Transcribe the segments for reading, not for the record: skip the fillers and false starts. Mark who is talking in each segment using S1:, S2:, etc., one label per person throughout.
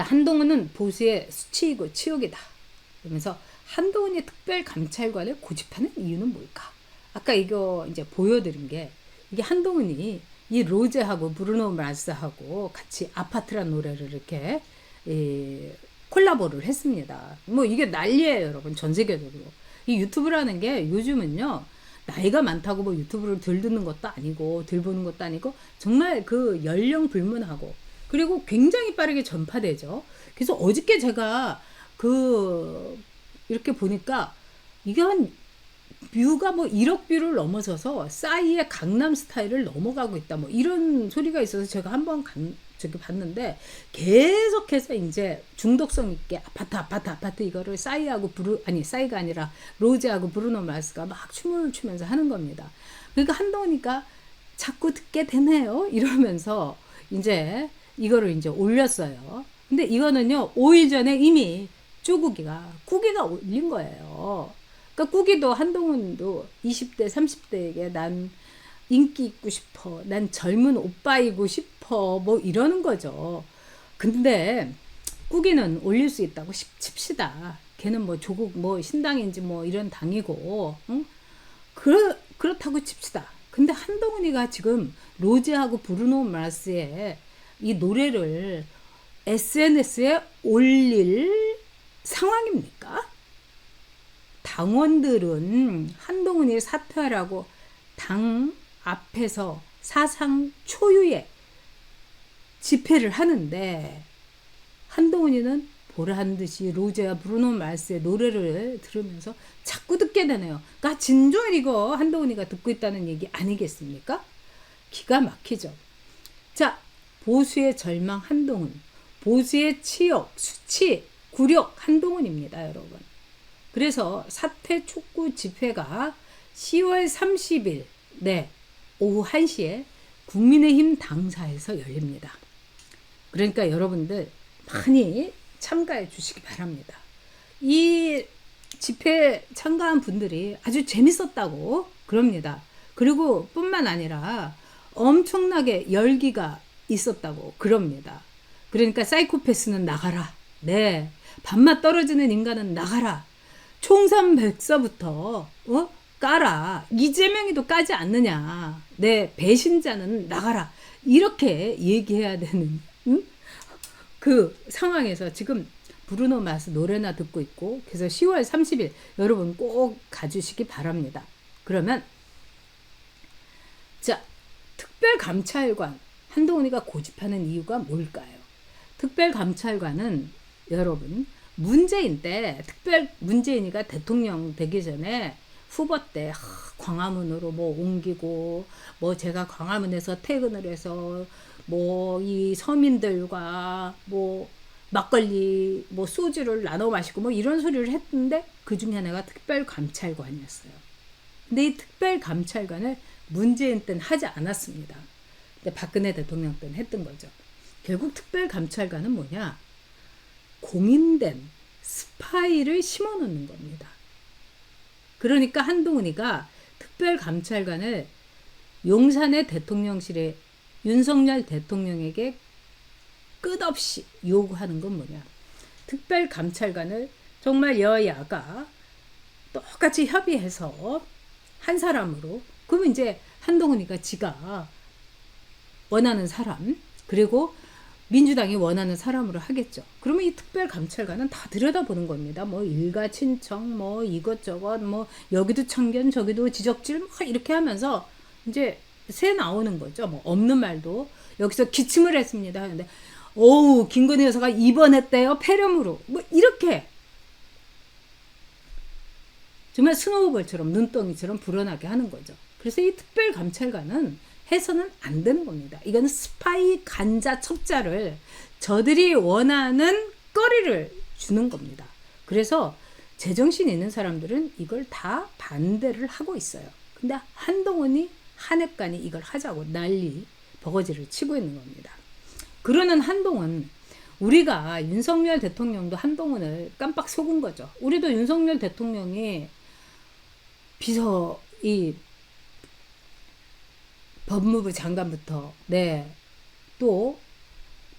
S1: 자, 한동훈은 보수의 수치이고 치욕이다. 그러면서 한동훈이 특별감찰관을 고집하는 이유는 뭘까? 아까 이거 이제 보여드린 게 이게 한동훈이 이 로제하고 브루노 마스하고 같이 아파트란 노래를 이렇게 콜라보를 했습니다. 뭐 이게 난리예요, 여러분. 전 세계적으로. 이 유튜브라는 게 요즘은요. 나이가 많다고 뭐 유튜브를 덜 듣는 것도 아니고 덜 보는 것도 아니고 정말 그 연령 불문하고 그리고 굉장히 빠르게 전파되죠. 그래서 어저께 제가 그 이렇게 보니까 이게 한 뷰가 뭐 1억 뷰를 넘어서서 싸이의 강남 스타일을 넘어가고 있다. 뭐 이런 소리가 있어서 제가 한번 저기 봤는데 계속해서 이제 중독성 있게 아파트 이거를 싸이하고 아니 싸이가 아니라 로제하고 브루노 마스가 막 춤을 추면서 하는 겁니다. 그러니까 한동훈이가 자꾸 듣게 되네요. 이러면서 이제 이거를 이제 올렸어요. 근데 이거는요 5일 전에 이미 꾸기가 올린 거예요. 그러니까 꾸기도 한동훈도 20대 30대에게 난 인기 있고 싶어, 난 젊은 오빠이고 싶어, 뭐 이러는 거죠. 근데 꾸기는 올릴 수 있다고 칩시다. 걔는 뭐 조국 뭐 신당인지 뭐 이런 당이고, 응? 그렇다고 칩시다. 근데 한동훈이가 지금 로제하고 브루노 마스의 이 노래를 SNS에 올릴 상황입니까? 당원들은 한동훈이 사퇴하라고 당 앞에서 사상 초유의 집회를 하는데 한동훈이는 보란 듯이 로제와 브루노 마스의 노래를 들으면서 자꾸 듣게 되네요. 그러니까 진정한 이거 한동훈이가 듣고 있다는 얘기 아니겠습니까? 기가 막히죠. 자, 보수의 절망 한동훈, 보수의 치욕, 수치, 굴욕 한동훈입니다, 여러분. 그래서 사퇴 촉구 집회가 10월 30일 네 오후 1시에 국민의힘 당사에서 열립니다. 그러니까 여러분들 많이 참가해 주시기 바랍니다. 이 집회 참가한 분들이 아주 재밌었다고 그럽니다. 그리고 뿐만 아니라 엄청나게 열기가 있었다고 그럽니다. 그러니까 사이코패스는 나가라. 네. 밥맛 떨어지는 인간은 나가라. 총선백서부터 까라. 이재명이도 까지 않느냐. 네, 배신자는 나가라. 이렇게 얘기해야 되는 그 상황에서 지금 브루노 마스 노래나 듣고 있고 그래서 10월 30일 여러분 꼭 가주시기 바랍니다. 그러면 자, 특별감찰관 한동훈이가 고집하는 이유가 뭘까요? 특별감찰관은 여러분 문재인 때 문재인이가 대통령 되기 전에 후보 때 광화문으로 뭐 옮기고 뭐 제가 광화문에서 퇴근을 해서 뭐 이 서민들과 뭐 막걸리 뭐 소주를 나눠 마시고 뭐 이런 소리를 했는데 그 중에 하나가 특별감찰관이었어요. 근데 이 특별감찰관을 문재인 때는 하지 않았습니다. 근데 박근혜 대통령 때는 했던 거죠. 결국 특별감찰관은 뭐냐? 공인된 스파이를 심어놓는 겁니다. 그러니까 한동훈이가 특별감찰관을 용산의 대통령실에 윤석열 대통령에게 끝없이 요구하는 건 뭐냐? 특별감찰관을 정말 여야가 똑같이 협의해서 한 사람으로 그러면 이제 한동훈이가 지가 원하는 사람 그리고 민주당이 원하는 사람으로 하겠죠. 그러면 이 특별감찰관은 다 들여다보는 겁니다. 뭐 일가 친청 뭐 이것저것 뭐 여기도 참견 저기도 지적질 뭐 이렇게 하면서 이제 새 나오는 거죠. 뭐 없는 말도 여기서 기침을 했습니다 하는데 어우 김건희 여사가 입원했대요 폐렴으로 뭐 이렇게 정말 스노우볼처럼 눈덩이처럼 불어나게 하는 거죠. 그래서 이 특별감찰관은 해서는 안 되는 겁니다. 이건 스파이 간자 첩자를 저들이 원하는 거리를 주는 겁니다. 그래서 제정신 있는 사람들은 이걸 다 반대를 하고 있어요. 근데 한동훈이 한핵관이 이걸 하자고 난리 버거지를 치고 있는 겁니다. 그러는 한동훈 우리가 윤석열 대통령도 한동훈을 깜빡 속은 거죠. 우리도 윤석열 대통령이 이 법무부 장관부터 또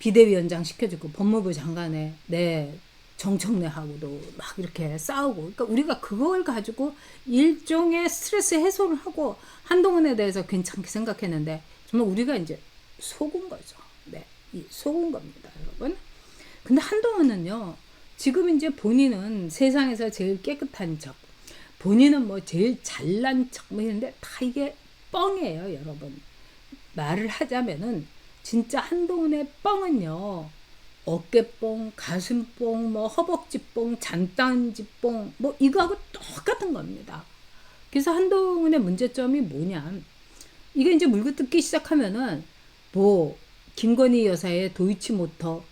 S1: 비대위원장 시켜주고 법무부 장관에 정청래하고도 막 이렇게 싸우고, 그러니까 우리가 그걸 가지고 일종의 스트레스 해소를 하고 한동훈에 대해서 괜찮게 생각했는데 정말 우리가 이제 속은 거죠. 네, 이 속은 겁니다, 여러분. 근데 한동훈은요, 지금 이제 본인은 세상에서 제일 깨끗한 척, 본인은 뭐 제일 잘난 척 뭐 이런데 다 이게 뻥이에요, 여러분. 말을 하자면은 진짜 한동훈의 뻥은요, 어깨뽕, 가슴뽕, 뭐 허벅지뽕, 잔딴지뽕, 뭐 이거하고 똑같은 겁니다. 그래서 한동훈의 문제점이 뭐냐, 이게 이제 물고 뜯기 시작하면은 뭐 김건희 여사의 도이치모터,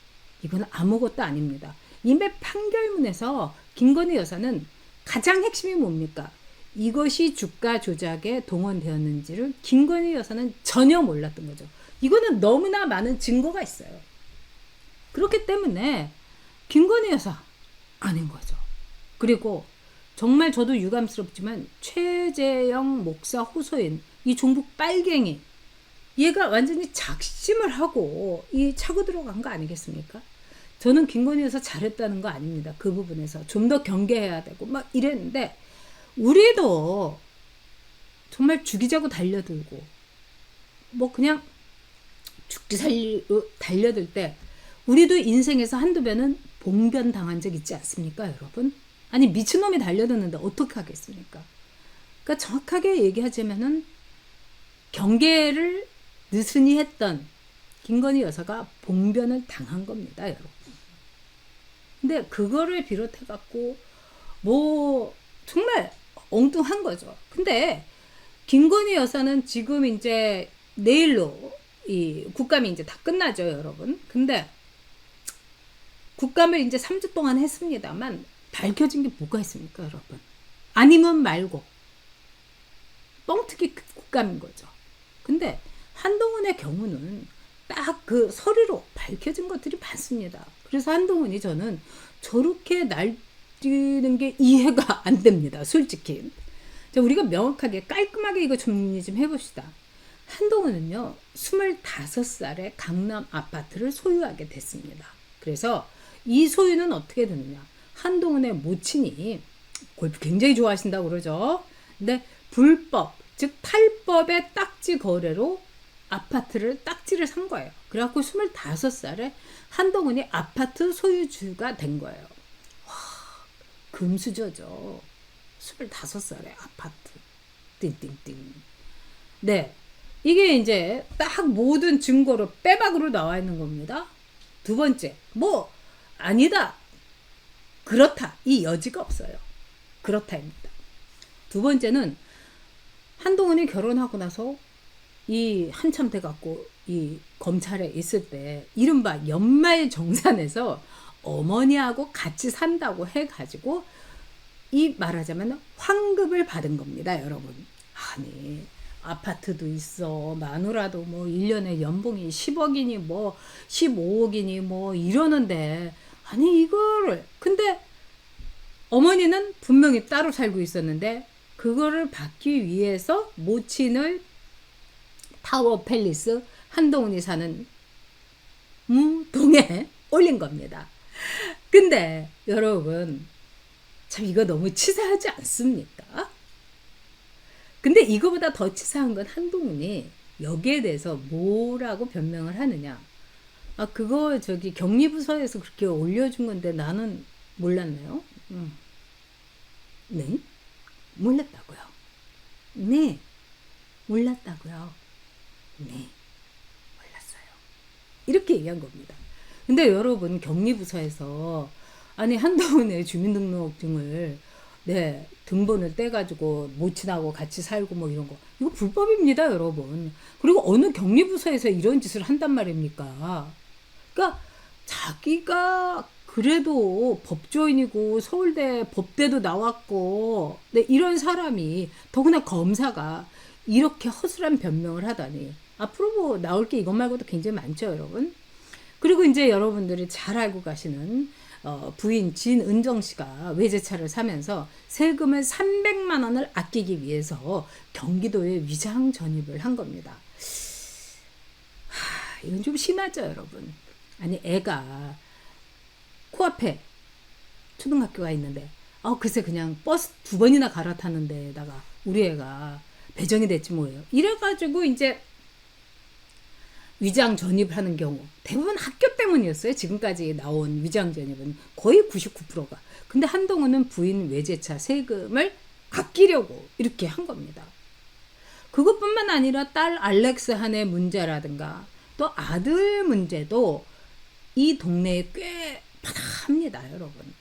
S1: 이건 아무것도 아닙니다. 이미 판결문에서 김건희 여사는 가장 핵심이 뭡니까? 이것이 주가 조작에 동원되었는지를 김건희 여사는 전혀 몰랐던 거죠. 이거는 너무나 많은 증거가 있어요. 그렇기 때문에 김건희 여사 아닌 거죠. 그리고 정말 저도 유감스럽지만 최재형 목사 호소인 이 종북 빨갱이, 얘가 완전히 작심을 하고 이 차고 들어간 거 아니겠습니까? 저는 김건희 여사 잘했다는 거 아닙니다. 그 부분에서 좀 더 경계해야 되고 막 이랬는데, 우리도 정말 죽이자고 달려들고 뭐 그냥 죽기 살리고 달려들 때 우리도 인생에서 한두 배는 봉변 당한 적 있지 않습니까, 여러분? 아니, 미친놈이 달려드는데 어떻게 하겠습니까? 그러니까 정확하게 얘기하자면은 경계를 느슨히 했던 김건희 여사가 봉변을 당한 겁니다, 여러분. 근데 그거를 비롯해 갖고 뭐 정말 엉뚱한 거죠. 근데 김건희 여사는 지금 이제 내일로 이 국감이 이제 다 끝나죠, 여러분. 근데 국감을 이제 3주 동안 했습니다만 밝혀진 게 뭐가 있습니까, 여러분? 아니면 말고 뻥튀기 국감인 거죠. 근데 한동훈의 경우는 딱 그 서류로 밝혀진 것들이 많습니다. 그래서 한동훈이 저는 저렇게 날뛰는 게 이해가 안 됩니다, 솔직히. 자, 우리가 명확하게 깔끔하게 이거 정리 좀 해봅시다. 한동훈은요, 25살에 강남 아파트를 소유하게 됐습니다. 그래서 이 소유는 어떻게 되느냐, 한동훈의 모친이 골프 굉장히 좋아하신다고 그러죠. 근데 불법, 즉 탈법의 딱지 거래로 아파트를 딱지를 산 거예요. 그래갖고 25살에 한동훈이 아파트 소유주가 된 거예요. 와, 금수저죠. 25살에 아파트. 띵띵띵. 네, 이게 이제 딱 모든 증거로 빼박으로 나와 있는 겁니다. 두 번째, 뭐 아니다, 그렇다, 이 여지가 없어요. 그렇다입니다. 두 번째는 한동훈이 결혼하고 나서 이 한참 돼갖고 이 검찰에 있을 때 이른바 연말정산에서 어머니하고 같이 산다고 해가지고 이 말하자면 환급을 받은 겁니다, 여러분. 아니, 아파트도 있어, 마누라도 뭐 1년에 연봉이 10억이니 뭐 15억이니 뭐 이러는데, 아니 이거를, 근데 어머니는 분명히 따로 살고 있었는데 그거를 받기 위해서 모친을 타워 팰리스 한동훈이 사는 동에 올린 겁니다. 근데 여러분, 참 이거 너무 치사하지 않습니까? 근데 이거보다 더 치사한 건 한동훈이 여기에 대해서 뭐라고 변명을 하느냐. 아, 그거 저기 격리부서에서 그렇게 올려준 건데 나는 몰랐네요. 네? 몰랐다고요. 네, 몰랐다고요. 네, 몰랐어요. 이렇게 얘기한 겁니다. 근데 여러분, 격리부서에서 아니 한동훈의 주민등록증을 등본을 떼가지고 모친하고 같이 살고 뭐 이런 거, 이거 불법입니다, 여러분. 그리고 어느 격리부서에서 이런 짓을 한단 말입니까? 그러니까 자기가 그래도 법조인이고 서울대 법대도 나왔고, 이런 사람이, 더구나 검사가 이렇게 허술한 변명을 하다니, 앞으로 뭐 나올 게 이것 말고도 굉장히 많죠, 여러분. 그리고 이제 여러분들이 잘 알고 가시는 부인 진은정 씨가 외제차를 사면서 세금을 300만 원을 아끼기 위해서 경기도에 위장 전입을 한 겁니다. 이건 좀 심하죠, 여러분. 아니 애가 코앞에 초등학교가 있는데 글쎄 그냥 버스 2번이나 갈아타는 데다가 우리 애가 배정이 됐지 뭐예요. 이래가지고 이제 위장 전입을 하는 경우 대부분 학교 때문이었어요. 지금까지 나온 위장 전입은 거의 99%가. 근데 한동훈은 부인 외제차 세금을 아끼려고 이렇게 한 겁니다. 그것뿐만 아니라 딸 알렉스 한의 문제라든가 또 아들 문제도 이 동네에 꽤 바닥합니다, 여러분.